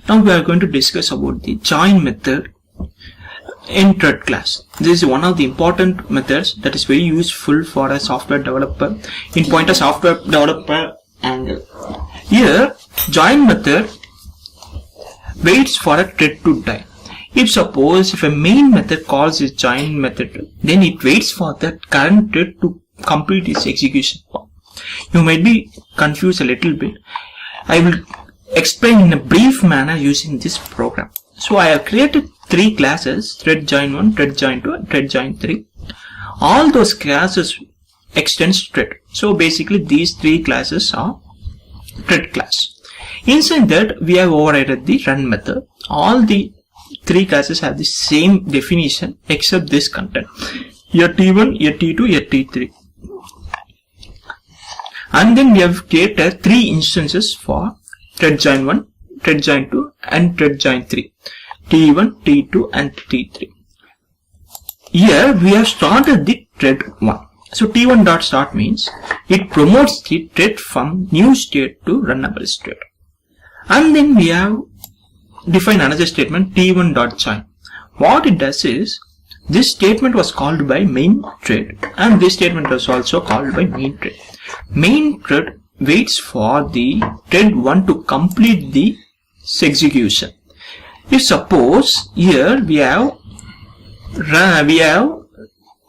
Now we are going to discuss about the join method in thread class. This is one of the important methods that is very useful for a software developer in point of software developer angle. Here join method waits for a thread to die. If a main method calls its join method, then it waits for that current thread to complete its execution. You might be confused a little bit. I will explain in a brief manner using this program. So I have created three classes: ThreadJoin1, ThreadJoin2, and ThreadJoin3. All those classes extends thread. So basically these three classes are thread class. Inside that we have overridden the run method. All the three classes have the same definition except this content. Here T1, here T2, here T3. And then we have created three instances for ThreadJoin1, ThreadJoin2, and ThreadJoin3. T1, T2, and T3. Here we have started the thread 1. So T1.start means it promotes the thread from new state to runnable state. And then we have defined another statement, T1.join. What it does is, this statement was called by main thread, and this statement was also called by main thread. Main thread waits for the thread 1 to complete the execution. If suppose here we have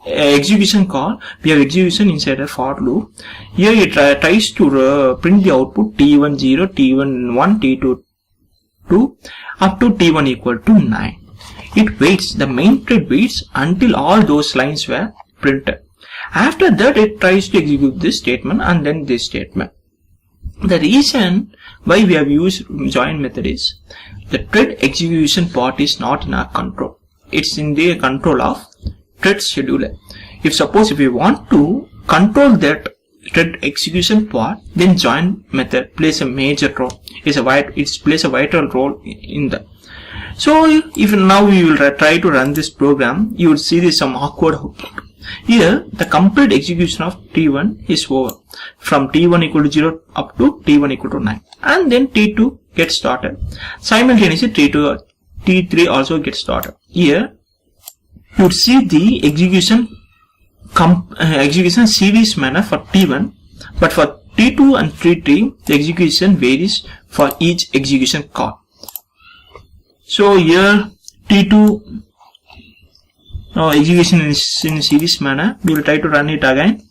execution call, we have execution inside a for loop. Here it tries to print the output T1 0, T1 1, T2 2 up to T1 equal to 9. It waits, the main thread waits until all those lines were printed. After that it tries to execute this statement and then this statement. The reason why we have used join method is the thread execution part is not in our control. It's in the control of thread scheduler. If we want to control that thread execution part, then join method plays a major role. It plays a vital role in that. So if now we will try to run this program, you will see this some awkward output. Here the complete execution of T1 is over from T1 equal to 0 up to T1 equal to 9, and then T2 gets started. Simultaneously T3 also gets started. Here you would see the execution series manner for T1, but for T2 and T3 the execution varies for each execution call. So here T2 execution is in series manner. We will try to run it again.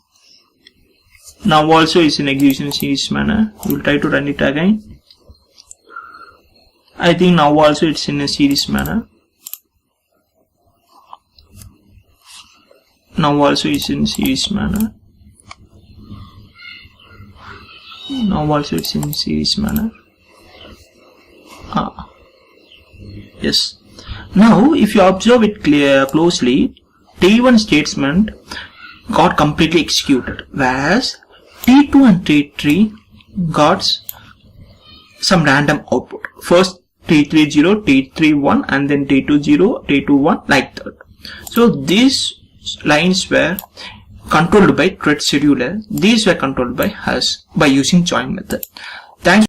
Now also is in execution series manner. We will try to run it again. I think now also it's in a series manner. Now also it's in series manner. Now also it's in series manner. Yes. Now if you observe it closely, T1 statement got completely executed, whereas T2 and T3 got some random output. First T3 0, T3 1, and then T2 0, T2 1, like that. So these lines were controlled by thread scheduler. These were controlled by us by using join method.